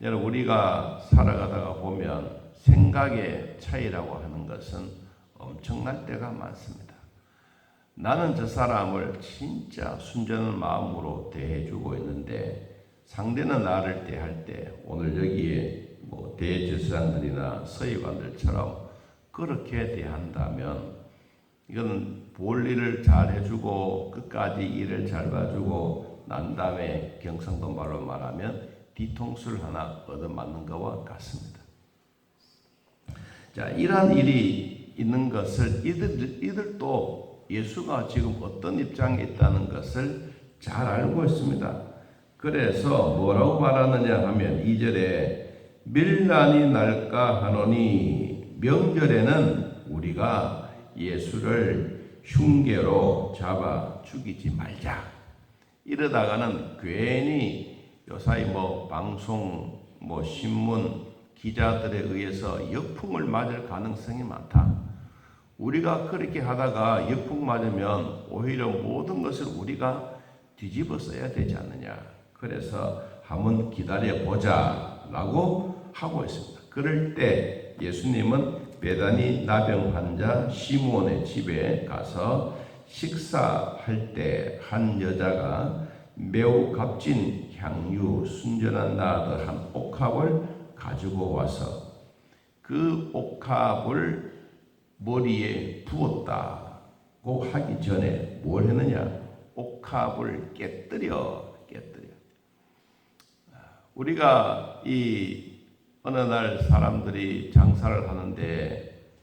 여러분, 우리가 살아가다가 보면 생각의 차이라고 하는 것은 엄청날 때가 많습니다. 나는 저 사람을 진짜 순전한 마음으로 대해주고 있는데 상대는 나를 대할 때 오늘 여기에 대제사장들이나 서기관들처럼 그렇게 대한다면 이거는 볼 일을 잘 해주고 끝까지 일을 잘 봐주고 난 다음에 경상도 말로 말하면 뒤통수를 하나 얻어맞는 것과 같습니다. 자, 이러한 일이 있는 것을 이들도 예수가 지금 어떤 입장에 있다는 것을 잘 알고 있습니다. 그래서 뭐라고 말하느냐 하면 2절에 밀란이 날까 하노니 명절에는 우리가 예수를 흉계로 잡아 죽이지 말자. 이러다가는 괜히 요사이 방송, 신문, 기자들에 의해서 역풍을 맞을 가능성이 많다. 우리가 그렇게 하다가 역풍 맞으면 오히려 모든 것을 우리가 뒤집어 써야 되지 않느냐. 그래서 한번 기다려보자 라고 하고 있습니다. 그럴 때 예수님은 베다니 나병 환자 시므온의 집에 가서 식사할 때 한 여자가 매우 값진 향유 순전한 나드 한 옥합을 가지고 와서 그 옥합을 머리에 부었다고 하기 전에 뭘 했느냐? 옥합을 깨뜨려. 우리가 어느 날 사람들이 장사를 하는데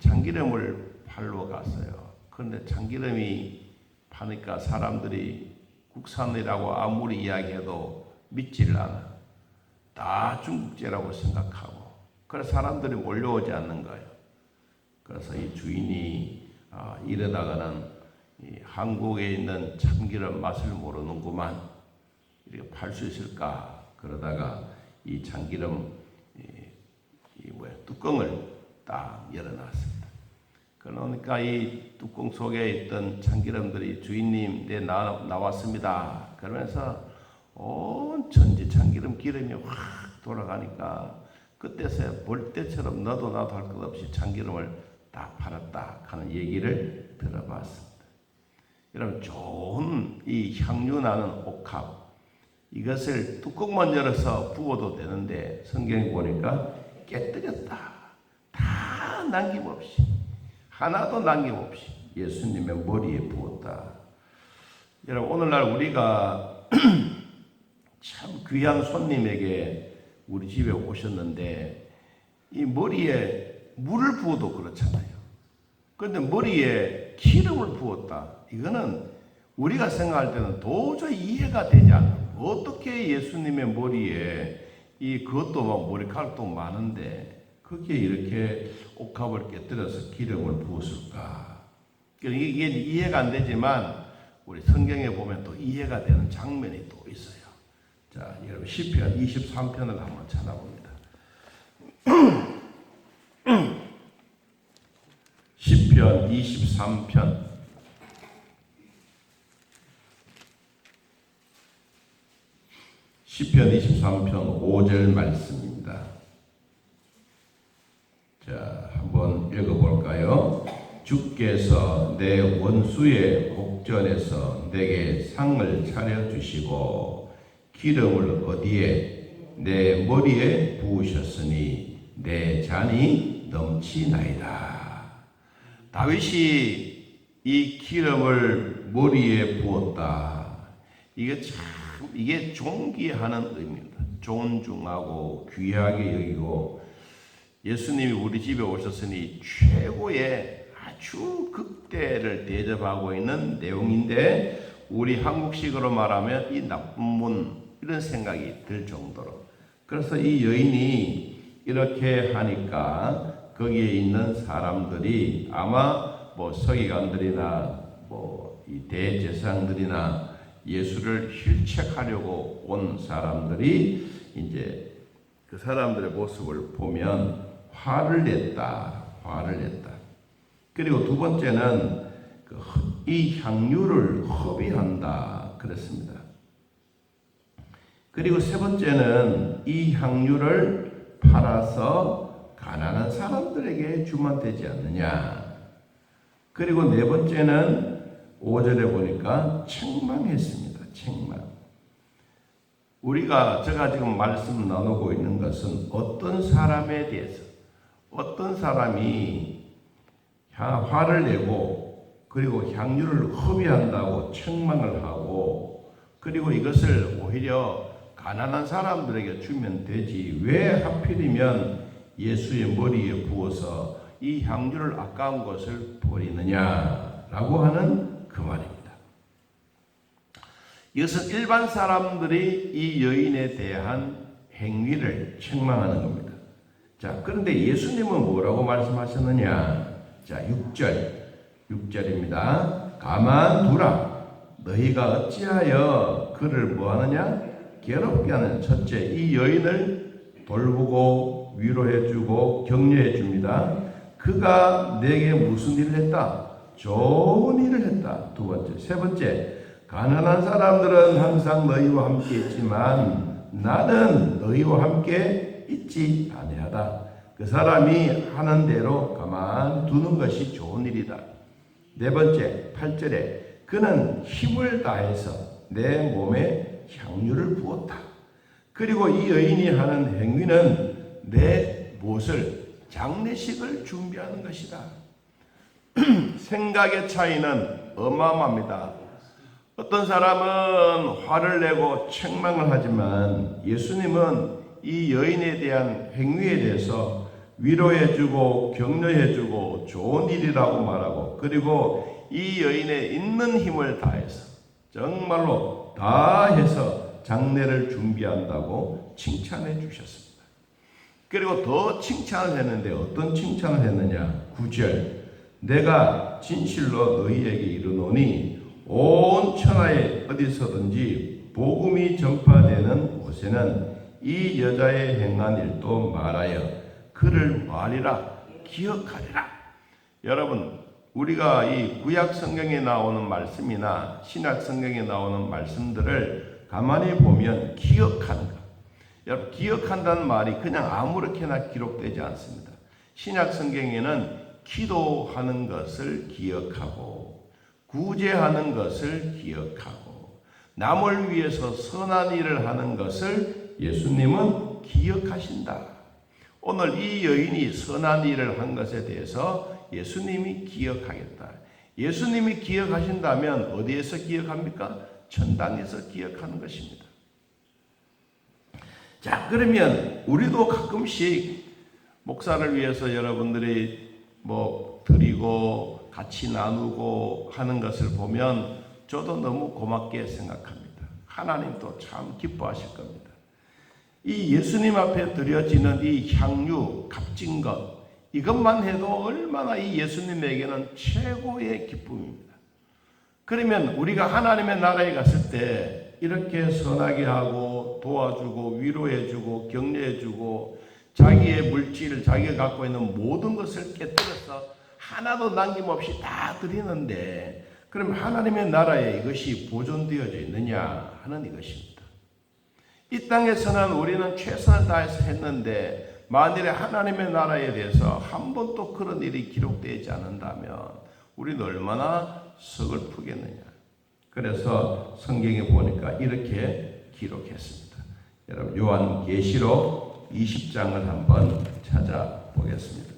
참기름을 팔러 갔어요. 그런데 참기름이 파니까 사람들이 국산이라고 아무리 이야기해도 믿지를 않아. 다 중국제라고 생각하고 그래서 사람들이 몰려오지 않는 거예요. 그래서 이 주인이 이러다가는 한국에 있는 참기름 맛을 모르는구만. 이렇게 팔 수 있을까? 그러다가 이 참기름 뚜껑을 딱 열어놨습니다. 그러니까 이 뚜껑 속에 있던 참기름들이 주인님 내 나왔습니다. 그러면서 온 천지 참기름 기름이 확 돌아가니까 그때서야 볼 때처럼 너도 나도 할 것 없이 참기름을 딱 팔았다 하는 얘기를 들어봤습니다. 여러분, 좋은 이 향유 나는 옥합 이것을 뚜껑만 열어서 부어도 되는데 성경에 보니까 깨뜨렸다. 다 남김없이 하나도 남김없이 예수님의 머리에 부었다. 여러분, 오늘날 우리가 참 귀한 손님에게 우리 집에 오셨는데 이 머리에 물을 부어도 그렇잖아요. 그런데 머리에 기름을 부었다. 이거는 우리가 생각할 때는 도저히 이해가 되지 않아요. 어떻게 예수님의 머리에 그것도 머리카락도 많은데 거기에 이렇게 옥합을 깨뜨려서 기름을 부었을까? 이게 이해가 안 되지만 우리 성경에 보면 또 이해가 되는 장면이 또 있어요. 자, 여러분 시편 23편을 한번 찾아봅니다. 시편 23편 시편 23편 5절 말씀입니다. 자, 한번 읽어볼까요? 주께서 내 원수의 목전에서 내게 상을 차려주시고 기름을 어디에? 내 머리에 부으셨으니 내 잔이 넘치나이다. 다윗이 이 기름을 머리에 부었다. 이게 존귀하는 의미입니다. 존중하고 귀하게 여기고 예수님이 우리 집에 오셨으니 최고의 아주 극대를 대접하고 있는 내용인데 우리 한국식으로 말하면 이 나쁜 문 이런 생각이 들 정도로 그래서 이 여인이 이렇게 하니까 거기에 있는 사람들이 아마 서기관들이나 이 대제사장들이나 예수를 힐책하려고 온 사람들이 이제 그 사람들의 모습을 보면 화를 냈다. 그리고 두 번째는 이 향유를 허비한다 그랬습니다. 그리고 세 번째는 이 향유를 팔아서 가난한 사람들에게 주면 되지 않느냐. 그리고 네 번째는 5절에 보니까 책망했습니다. 책망. 제가 지금 말씀 나누고 있는 것은 어떤 사람에 대해서, 어떤 사람이 화를 내고 그리고 향유를 허비한다고 책망을 하고 그리고 이것을 오히려 가난한 사람들에게 주면 되지 왜 하필이면 예수의 머리에 부어서 이 향유를 아까운 것을 버리느냐라고 하는 그 말입니다. 이것은 일반 사람들이 이 여인에 대한 행위를 책망하는 겁니다. 자, 그런데 예수님은 뭐라고 말씀하셨느냐? 자, 6절입니다. 가만두라. 너희가 어찌하여 그를 뭐하느냐? 괴롭게 하는. 첫째, 이 여인을 돌보고 위로해주고 격려해줍니다. 그가 내게 무슨 일을 했다? 좋은 일을 했다. 두 번째. 세 번째, 가난한 사람들은 항상 너희와 함께 있지만 나는 너희와 함께 있지 아니하다. 그 사람이 하는 대로 가만두는 것이 좋은 일이다. 네 번째, 8절에 그는 힘을 다해서 내 몸에 향유를 부었다. 그리고 이 여인이 하는 행위는 내 무엇을 장례식을 준비하는 것이다. 생각의 차이는 어마어마합니다. 어떤 사람은 화를 내고 책망을 하지만 예수님은 이 여인에 대한 행위에 대해서 위로해주고 격려해주고 좋은 일이라고 말하고 그리고 이 여인의 있는 힘을 다해서 정말로 다해서 장례를 준비한다고 칭찬해 주셨습니다. 그리고 더 칭찬을 했는데 어떤 칭찬을 했느냐? 9절 내가 진실로 너희에게 이르노니 온 천하에 어디서든지 복음이 전파되는 곳에는 이 여자의 행한 일도 말하여 그를 말이라 기억하리라. 여러분, 우리가 이 구약 성경에 나오는 말씀이나 신약 성경에 나오는 말씀들을 가만히 보면 기억하는 것. 여러분, 기억한다는 말이 그냥 아무렇게나 기록되지 않습니다. 신약 성경에는 기도하는 것을 기억하고 구제하는 것을 기억하고 남을 위해서 선한 일을 하는 것을 예수님은 기억하신다. 오늘 이 여인이 선한 일을 한 것에 대해서 예수님이 기억하겠다. 예수님이 기억하신다면 어디에서 기억합니까? 천당에서 기억하는 것입니다. 자, 그러면 우리도 가끔씩 목사를 위해서 여러분들이 드리고 같이 나누고 하는 것을 보면 저도 너무 고맙게 생각합니다. 하나님도 참 기뻐하실 겁니다. 이 예수님 앞에 드려지는 이 향유, 값진 것, 이것만 해도 얼마나 이 예수님에게는 최고의 기쁨입니다. 그러면 우리가 하나님의 나라에 갔을 때 이렇게 선하게 하고 도와주고 위로해주고 격려해주고 자기의 물질, 자기가 갖고 있는 모든 것을 깨뜨려서 하나도 남김없이 다 드리는데 그럼 하나님의 나라에 이것이 보존되어져 있느냐 하는 이것입니다. 이 땅에서는 우리는 최선을 다해서 했는데 만일에 하나님의 나라에 대해서 한 번도 그런 일이 기록되지 않는다면 우리는 얼마나 서글프겠느냐. 그래서 성경에 보니까 이렇게 기록했습니다. 여러분, 요한계시록 20장을 한번 찾아보겠습니다.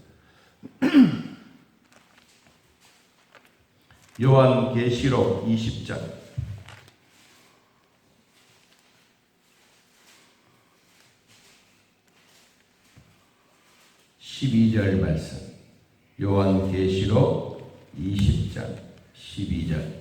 요한계시록 20장 12절 말씀. 요한계시록 20장 12절.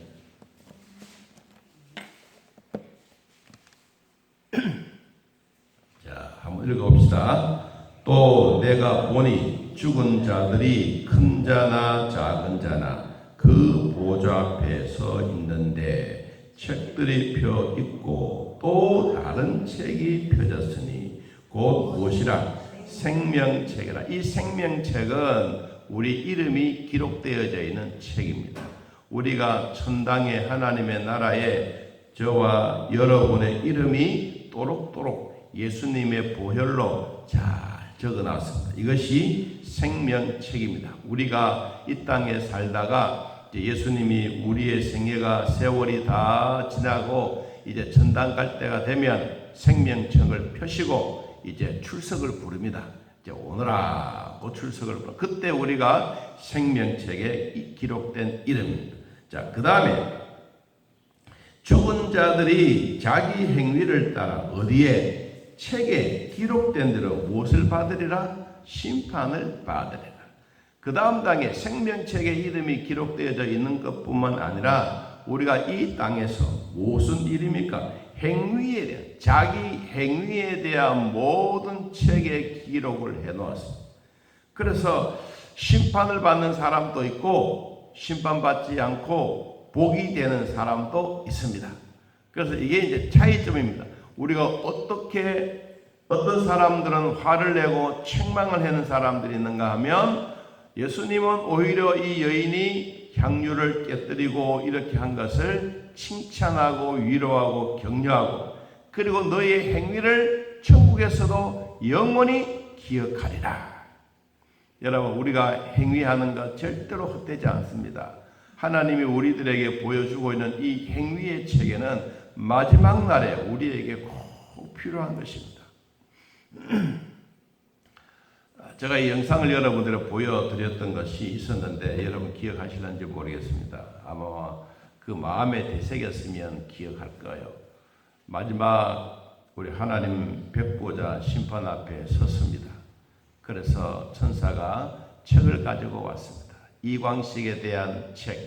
자, 한번 읽어봅시다. 또 내가 보니 죽은 자들이 큰 자나 작은 자나 그 보좌 앞에 서 있는데 책들이 펴 있고 또 다른 책이 펴졌으니 곧 무엇이라? 생명책이라. 이 생명책은 우리 이름이 기록되어져 있는 책입니다. 우리가 천당의 하나님의 나라에 저와 여러분의 이름이 또록또록 예수님의 보혈로 잘 적어놨습니다. 이것이 생명책입니다. 우리가 이 땅에 살다가 예수님이 우리의 생애가 세월이 다 지나고 이제 천당 갈 때가 되면 생명책을 펴시고 이제 출석을 부릅니다. 이제 오너라고 출석을 부릅니다. 그때 우리가 생명책에 기록된 이름입니다. 자, 그 다음에 죽은 자들이 자기 행위를 따라 어디에 책에 기록된 대로 무엇을 받으리라? 심판을 받으리라. 그 다음 단계 생명책에 이름이 기록되어져 있는 것뿐만 아니라 우리가 이 땅에서 무슨 일입니까? 행위에 대한 자기 행위에 대한 모든 책에 기록을 해놓았습니다. 그래서 심판을 받는 사람도 있고 심판받지 않고 복이 되는 사람도 있습니다. 그래서 이게 이제 차이점입니다. 우리가 어떤 사람들은 화를 내고 책망을 하는 사람들이 있는가 하면 예수님은 오히려 이 여인이 향유를 깨뜨리고 이렇게 한 것을 칭찬하고 위로하고 격려하고 그리고 너의 행위를 천국에서도 영원히 기억하리라. 여러분 우리가 행위하는 것 절대로 헛되지 않습니다. 하나님이 우리들에게 보여주고 있는 이 행위의 체계는 마지막 날에 우리에게 꼭 필요한 것입니다. 제가 이 영상을 여러분들에게 보여드렸던 것이 있었는데 여러분 기억하실는지 모르겠습니다. 아마 그 마음에 되새겼으면 기억할 거예요. 마지막 우리 하나님 뵙고자 심판 앞에 섰습니다. 그래서 천사가 책을 가지고 왔습니다. 이광식에 대한 책,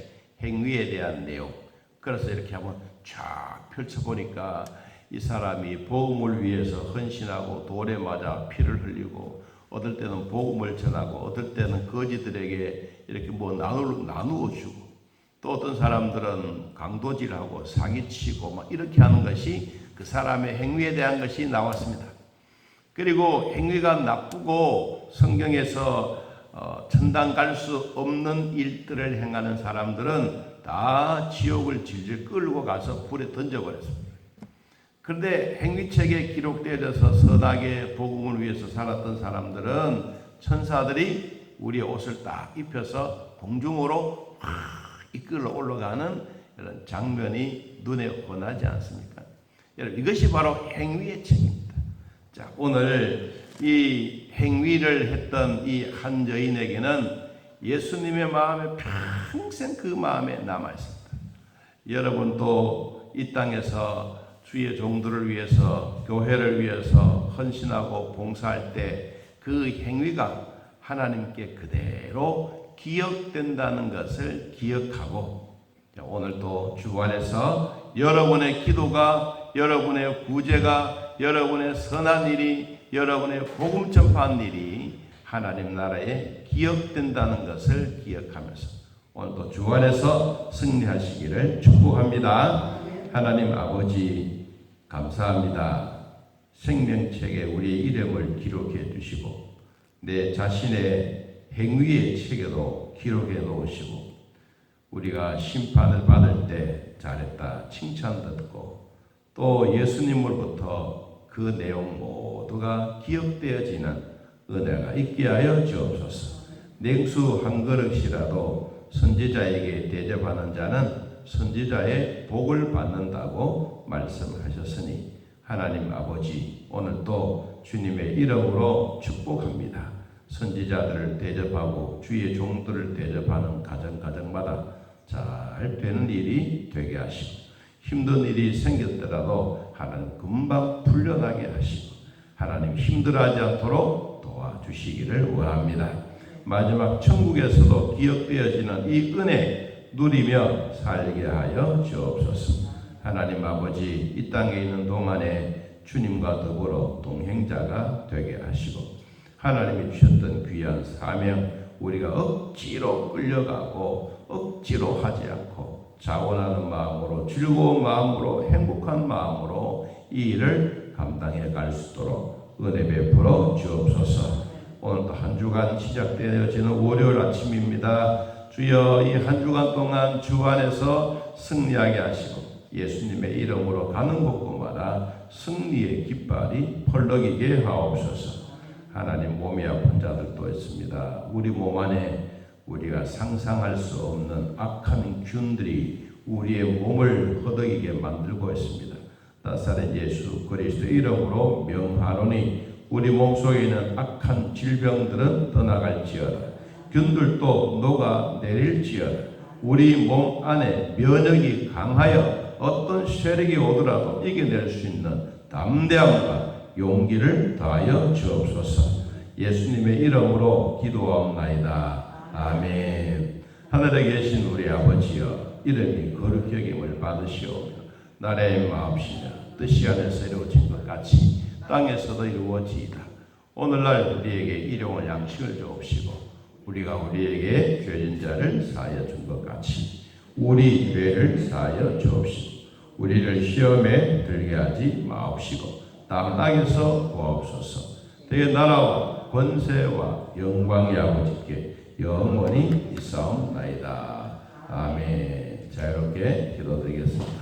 행위에 대한 내용. 그래서 이렇게 한번 쫙 펼쳐보니까 이 사람이 복음을 위해서 헌신하고 돌에 맞아 피를 흘리고 어떨 때는 복음을 전하고 어떨 때는 거지들에게 이렇게 뭐 나누어 주고 또 어떤 사람들은 강도질하고 사기치고 막 이렇게 하는 것이 그 사람의 행위에 대한 것이 나왔습니다. 그리고 행위가 나쁘고 성경에서 천당 갈 수 없는 일들을 행하는 사람들은 다 지옥을 질질 끌고 가서 불에 던져버렸습니다. 그런데 행위책에 기록되어서 선하게 복음을 위해서 살았던 사람들은 천사들이 우리의 옷을 딱 입혀서 공중으로 이끌어 올라가는 이런 장면이 눈에 훤하지 않습니까? 여러분 이것이 바로 행위의 책입니다. 자, 오늘 이 행위를 했던 이 한 여인에게는 예수님의 마음에 평생 그 마음에 남아있습니다. 여러분도 이 땅에서 주의 종들을 위해서 교회를 위해서 헌신하고 봉사할 때 그 행위가 하나님께 그대로 기억된다는 것을 기억하고 오늘도 주 안에서 여러분의 기도가 여러분의 구제가 여러분의 선한 일이 여러분의 복음 전파한 일이 하나님 나라에 기억된다는 것을 기억하면서 오늘도 주 안에서 승리하시기를 축복합니다. 하나님 아버지 감사합니다. 생명책에 우리의 이름을 기록해 주시고 내 자신의 행위의 책에도 기록해 놓으시고 우리가 심판을 받을 때 잘했다 칭찬 듣고 또 예수님으로부터 그 내용 모두가 기억되어지는 은혜가 있게 하여 주옵소서. 냉수 한 그릇이라도 선지자에게 대접하는 자는 선지자의 복을 받는다고 말씀하셨으니 하나님 아버지 오늘도 주님의 이름으로 축복합니다. 선지자들을 대접하고 주의 종들을 대접하는 가정마다 잘 되는 일이 되게 하시고 힘든 일이 생겼더라도 하나님 금방 풀려나게 하시고 하나님 힘들어하지 않도록 도와주시기를 원합니다. 마지막 천국에서도 기억되어지는 이 은혜 누리며 살게 하여 주옵소서. 하나님 아버지 이 땅에 있는 동안에 주님과 더불어 동행자가 되게 하시고 하나님이 주셨던 귀한 사명 우리가 억지로 끌려가고 억지로 하지 않고 자원하는 마음으로 즐거운 마음으로 행복한 마음으로 이 일을 감당해 갈 수 있도록 은혜 베풀어 주옵소서. 오늘도 한 주간 시작되어지는 월요일 아침입니다. 주여 이 한 주간 동안 주 안에서 승리하게 하시고 예수님의 이름으로 가는 곳곳마다 승리의 깃발이 펄럭이게 하옵소서. 하나님, 몸이 아픈 자들도 있습니다. 우리 몸 안에 우리가 상상할 수 없는 악한 균들이 우리의 몸을 허덕이게 만들고 있습니다. 나사렛 예수 그리스도의 이름으로 명하노니 우리 몸속에 있는 악한 질병들은 떠나갈지어다. 균들도 녹아내릴지어다. 우리 몸 안에 면역이 강하여 어떤 세력이 오더라도 이겨낼 수 있는 담대함과 용기를 더하여 주옵소서. 예수님의 이름으로 기도하옵나이다. 아멘. 하늘에 계신 우리 아버지여, 이름이 거룩히 여김을 받으시오며 나라의 마음씨며 뜻이 하늘에서 이루어진 것 같이 땅에서도 이루어지이다. 오늘날 우리에게 일용할 양식을 주옵시고 우리가 우리에게 죄진 자를 사하여 준 것 같이 우리 죄를 사하여 주옵시고 우리를 시험에 들게 하지 마옵시고 다만 악에서 구하옵소서. 되게 나라와 권세와 영광이 아버지께 영원히 있사옵나이다. 아멘. 자유롭게 기도드리겠습니다.